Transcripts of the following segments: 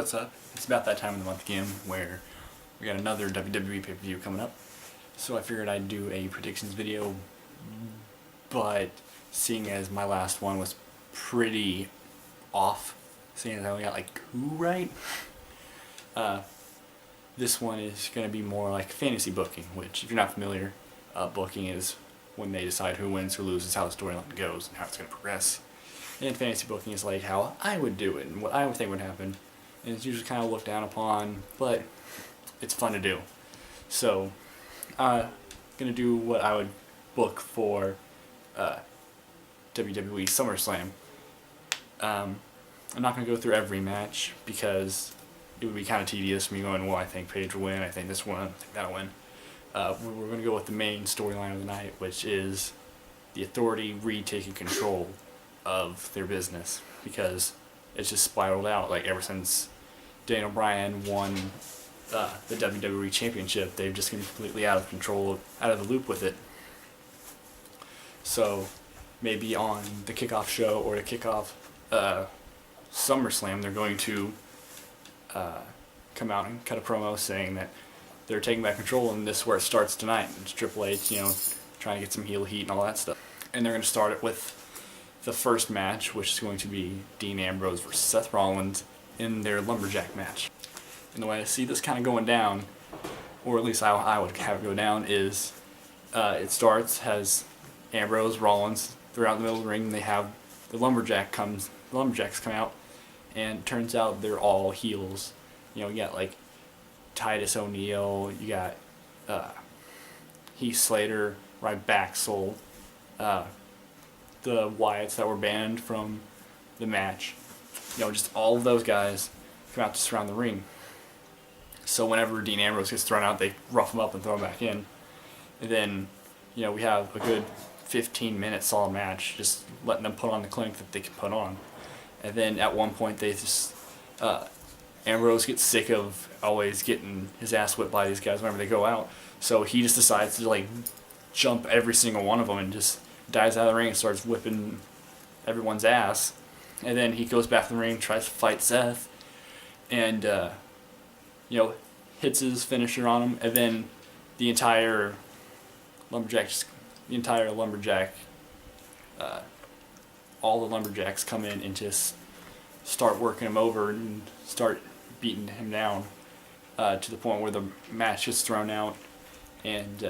what's up? It's about that time of the month again where we got another WWE pay-per-view coming up. So I figured I'd do a predictions video, but seeing as my last one was pretty off, seeing as I only got like 2 right, this one is going to be more like fantasy booking, which if you're not familiar, booking is when they decide who wins, who loses, how the storyline goes, and how it's going to progress. And fantasy booking is like how I would do it and what I would think would happen. And it's usually kind of looked down upon, but it's fun to do. So, I'm going to do what I would book for WWE SummerSlam. I'm not going to go through every match because it would be kind of tedious, me going, well, I think Paige will win, I think this one, I think that'll win. We're going to go with the main storyline of the night, which is the Authority retaking control of their business, because it's just spiraled out. Like, ever since Daniel Bryan won the WWE Championship, they've just been completely out of control, out of the loop with it. So maybe on the kickoff show or the kickoff SummerSlam, they're going to come out and cut a promo saying that they're taking back control, and this is where it starts tonight. It's Triple H, trying to get some heel heat and all that stuff. And they're going to start it with the first match, which is going to be Dean Ambrose versus Seth Rollins in their lumberjack match. And the way I see this kind of going down, or at least how I would have it go down, is it starts, has Ambrose, Rollins, they're out in the middle of the ring, and they have the lumberjacks come out, and it turns out they're all heels. You got like Titus O'Neil, you got Heath Slater, Ryback, the Wyatts that were banned from the match. Just all of those guys come out to surround the ring. So whenever Dean Ambrose gets thrown out, they rough him up and throw him back in. And then, we have a good 15-minute solid match, just letting them put on the clinic that they can put on. And then at one point, they just Ambrose gets sick of always getting his ass whipped by these guys whenever they go out. So he just decides to jump every single one of them and just dives out of the ring and starts whipping everyone's ass. And then he goes back to the ring, tries to fight Seth, and hits his finisher on him. And then the entire lumberjack, all the lumberjacks come in and just start working him over and start beating him down to the point where the match gets thrown out, and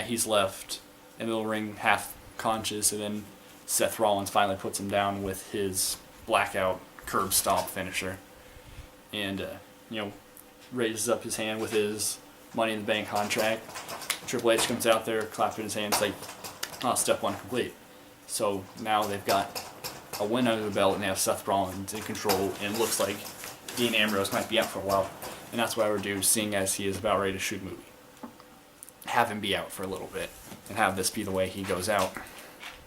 he's left in the middle ring half conscious, and then Seth Rollins finally puts him down with his blackout curb stomp finisher, and raises up his hand with his Money in the Bank contract. Triple H comes out there, claps in his hands like, oh, step 1 complete. So now they've got a win under the belt, and they have Seth Rollins in control, and it looks like Dean Ambrose might be out for a while. And that's what I would do, seeing as he is about ready to shoot a movie. Have him be out for a little bit, and have this be the way he goes out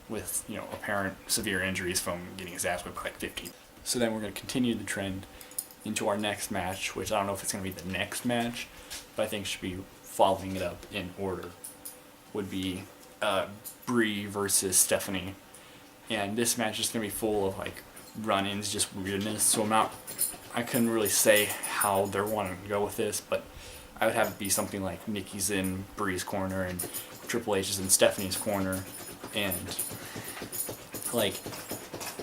with, apparent severe injuries from getting his ass whipped by like 15. So then we're going to continue the trend into our next match, which I don't know if it's going to be the next match, but I think should be following it up in order, would be Brie versus Stephanie. And this match is going to be full of run-ins, just weirdness, so I couldn't really say how they're wanting to go with this, but I would have it be something like Nikki's in Brie's corner and Triple H is in Stephanie's corner, and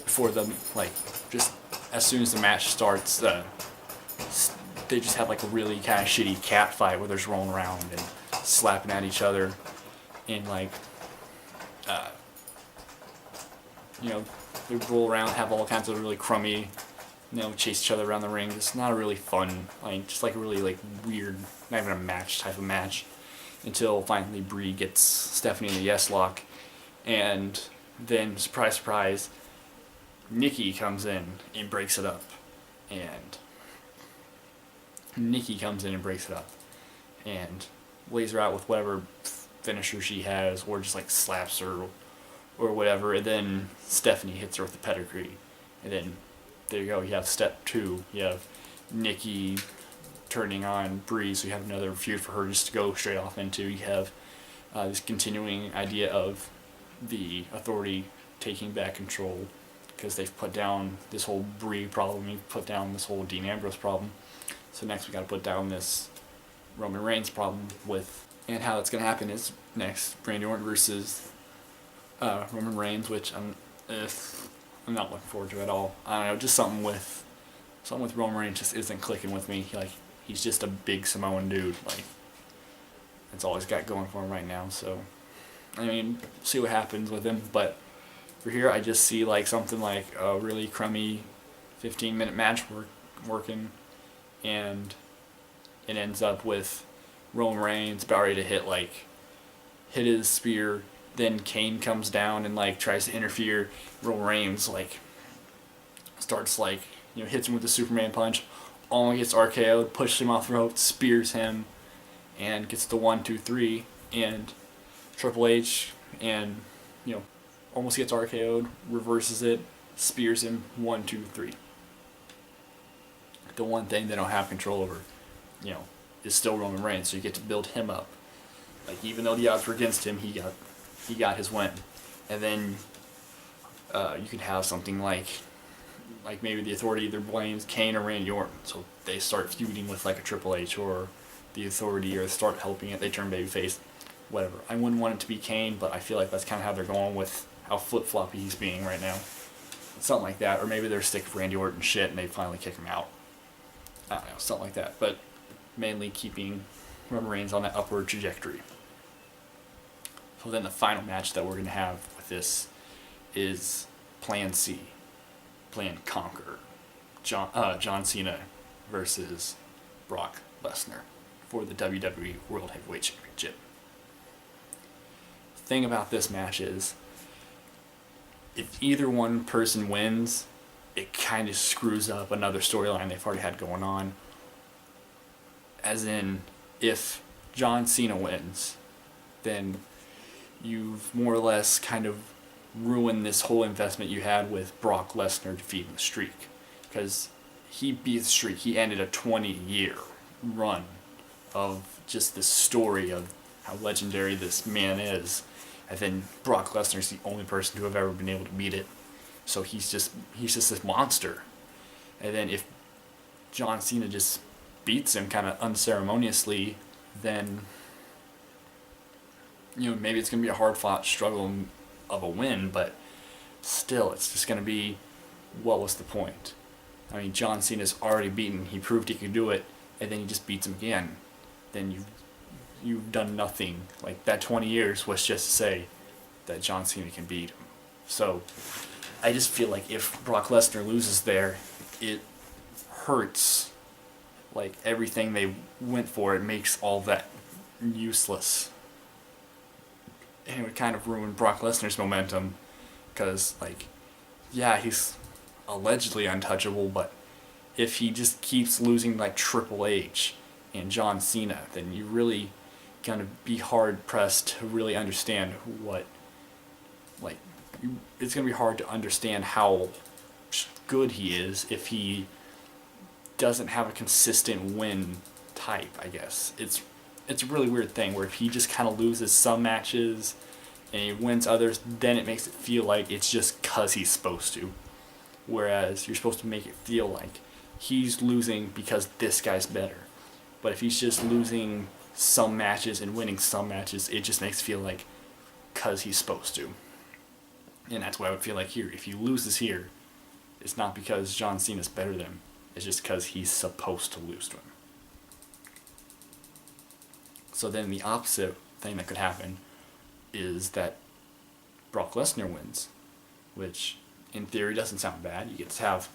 before them, just as soon as the match starts, they just have a really kind of shitty cat fight where they're just rolling around and slapping at each other, and they roll around, have all kinds of really crummy, chase each other around the ring. It's not a really fun, just a really weird, not even a match type of match, until finally Brie gets Stephanie in the yes lock, and then surprise, surprise, Nikki comes in and breaks it up, and lays her out with whatever finisher she has, or just slaps her or whatever, and then Stephanie hits her with the pedigree, and then there you go, you have step 2, you have Nikki turning on Brie, so you have another feud for her just to go straight off into. You have this continuing idea of the Authority taking back control because they've put down this whole Brie problem, you've put down this whole Dean Ambrose problem. So next we got to put down this Roman Reigns problem with, and how it's going to happen is next Randy Orton versus Roman Reigns, which I'm not looking forward to at all. I don't know, just something with Roman Reigns just isn't clicking with me. Like, he's just a big Samoan dude. Like, that's all he's got going for him right now. So, I mean, see what happens with him. But for here, I just see like something like a really crummy 15-minute match working, and it ends up with Roman Reigns about ready to hit his spear. Then Kane comes down and like tries to interfere. Roman Reigns like starts like, you know, hits him with the Superman punch. Almost gets RKO'd, pushes him off the rope, spears him, and gets the 1, 2, 3. And Triple H, and you know, almost gets RKO'd, reverses it, spears him, 1, 2, 3. The one thing they don't have control over, you know, is still Roman Reigns. So you get to build him up. Like, even though the odds were against him, he got his win. And then you could have something like maybe the Authority either blames Kane or Randy Orton, so they start feuding with like a Triple H or the Authority, or start helping it. They turn babyface, whatever. I wouldn't want it to be Kane, but I feel like that's kind of how they're going with how flip-floppy he's being right now. Something like that, or maybe they're sick of Randy Orton shit and they finally kick him out. I don't know, something like that. But mainly keeping Roman Reigns on that upward trajectory. So then the final match that we're going to have with this is Plan C, Plan Conquer, John Cena versus Brock Lesnar for the WWE World Heavyweight Championship. The thing about this match is, if either one person wins, it kind of screws up another storyline they've already had going on. As in, if John Cena wins, then you've more or less kind of ruined this whole investment you had with Brock Lesnar defeating the Streak. Because he beat the Streak. He ended a 20-year run of just this story of how legendary this man is. And then Brock Lesnar's the only person to have ever been able to beat it. So he's just this monster. And then if John Cena just beats him kind of unceremoniously, then, you know, maybe it's going to be a hard-fought struggle of a win, but still, it's just going to be, what was the point? I mean, John Cena's already beaten. He proved he could do it, and then he just beats him again. Then you've done nothing. Like, that 20 years was just to say that John Cena can beat him. So I just feel like if Brock Lesnar loses there, it hurts. Like, everything they went for, it makes all that useless. And it would kind of ruin Brock Lesnar's momentum, because, like, yeah, he's allegedly untouchable, but if he just keeps losing like Triple H and John Cena, then you're really gonna be hard pressed to really understand what, like, it's gonna be hard to understand how good he is if he doesn't have a consistent win type, I guess. It's a really weird thing where if he just kind of loses some matches and he wins others, then it makes it feel like it's just because he's supposed to. Whereas you're supposed to make it feel like he's losing because this guy's better. But if he's just losing some matches and winning some matches, it just makes it feel like because he's supposed to. And that's what I would feel like here. If he loses here, it's not because John Cena's better than him. It's just because he's supposed to lose to him. So then the opposite thing that could happen is that Brock Lesnar wins, which in theory doesn't sound bad. You get to have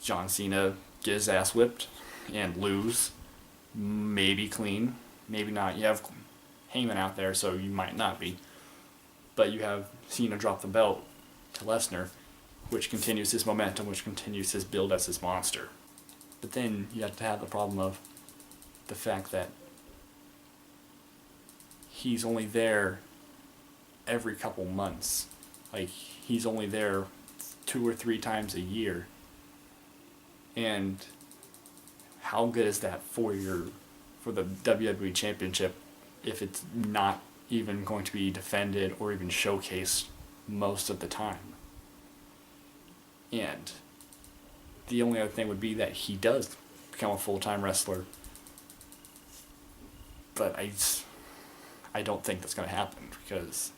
John Cena get his ass whipped and lose, maybe clean, maybe not. You have Heyman out there, so you might not be. But you have Cena drop the belt to Lesnar, which continues his momentum, which continues his build as his monster. But then you have to have the problem of the fact that he's only there every couple months. Like, he's only there 2 or 3 times a year. And how good is that for the WWE Championship if it's not even going to be defended or even showcased most of the time? And the only other thing would be that he does become a full-time wrestler. But I don't think that's going to happen because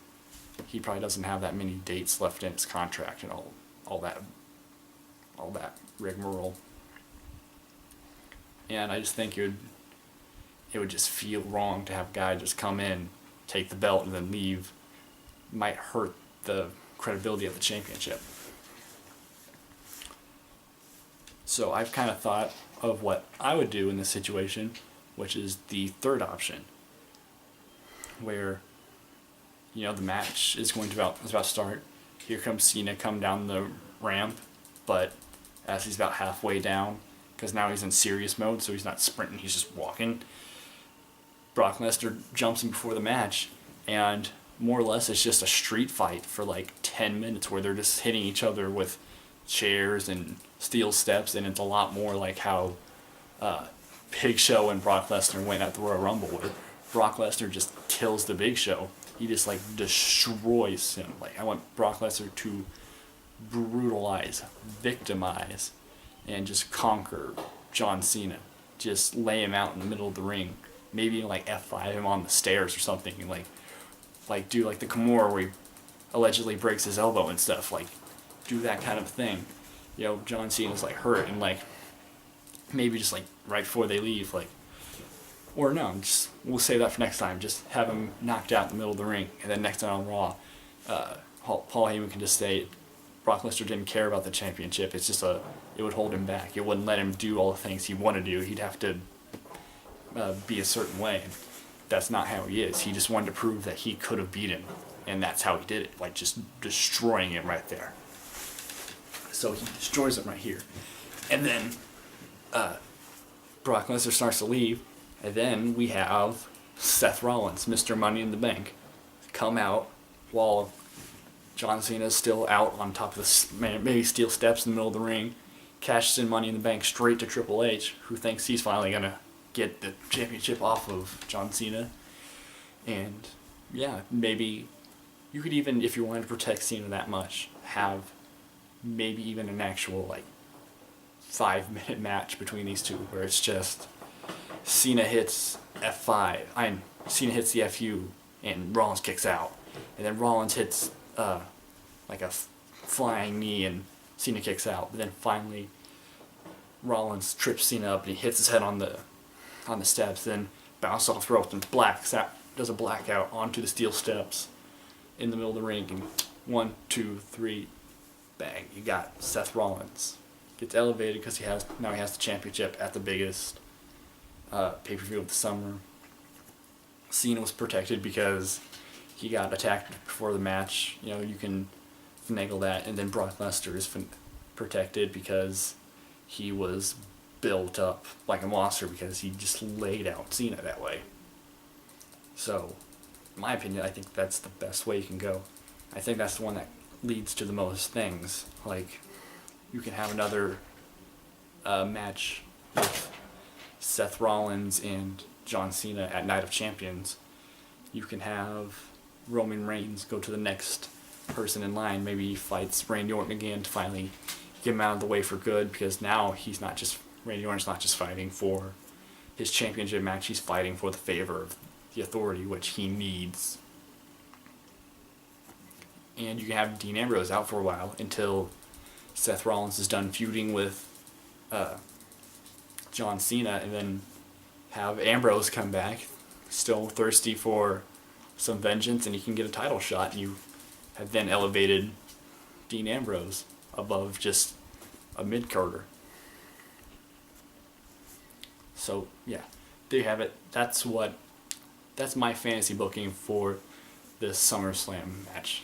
he probably doesn't have that many dates left in his contract and all that rigmarole. And I just think it would just feel wrong to have a guy just come in, take the belt, and then leave. Might hurt the credibility of the championship. So I've kind of thought of what I would do in this situation, which is the third option, where, you know, the match is about to start. Here comes Cena come down the ramp, but as he's about halfway down, because now he's in serious mode, so he's not sprinting, he's just walking. Brock Lesnar jumps in before the match, and more or less it's just a street fight for like 10 minutes where they're just hitting each other with chairs and steel steps, and it's a lot more like how Big Show and Brock Lesnar went at the Royal Rumble, where Brock Lesnar just kills the Big Show. He just like destroys him. Like, I want Brock Lesnar to brutalize, victimize, and just conquer John Cena. Just lay him out in the middle of the ring. Maybe like F5 him on the stairs or something, and like do like the Kimura where he allegedly breaks his elbow and stuff. Like, do that kind of thing. You know, John Cena's like hurt, and like maybe just like right before they leave, like, or no, just we'll save that for next time. Just have him knocked out in the middle of the ring, and then next time on Raw, Paul Heyman can just say Brock Lesnar didn't care about the championship. It's just it would hold him back. It wouldn't let him do all the things he wanted to do. He'd have to be a certain way. That's not how he is. He just wanted to prove that he could have beat him, and that's how he did it, like just destroying him right there. So he destroys him right here, and then Brock Lesnar starts to leave, and then we have Seth Rollins, Mr. Money in the Bank, come out while John Cena's still out on top of the maybe steel steps in the middle of the ring, cashes in Money in the Bank straight to Triple H, who thinks he's finally going to get the championship off of John Cena. And yeah, maybe you could even, if you wanted to protect Cena that much, have maybe even an actual like 5-minute match between these two where it's just Cena hits F5, Cena hits the FU, and Rollins kicks out, and then Rollins hits like a flying knee and Cena kicks out, but then finally Rollins trips Cena up and he hits his head on the steps, then bounces off the ropes and does a blackout onto the steel steps in the middle of the ring, and 1, 2, 3, bang, you got Seth Rollins. Gets elevated because he has the championship at the biggest pay-per-view of the summer. Cena was protected because he got attacked before the match. You know, you can finagle that. And then Brock Lesnar is protected because he was built up like a monster because he just laid out Cena that way. So, in my opinion, I think that's the best way you can go. I think that's the one that leads to the most things. Like, you can have another match with Seth Rollins and John Cena at Night of Champions. You can have Roman Reigns go to the next person in line. Maybe he fights Randy Orton again to finally get him out of the way for good, because now Randy Orton's not just fighting for his championship match, he's fighting for the favor of the Authority, which he needs. And you can have Dean Ambrose out for a while until Seth Rollins is done feuding with John Cena, and then have Ambrose come back, still thirsty for some vengeance, and he can get a title shot, and you have then elevated Dean Ambrose above just a mid-carder. So, yeah, there you have it. That's my fantasy booking for this SummerSlam match.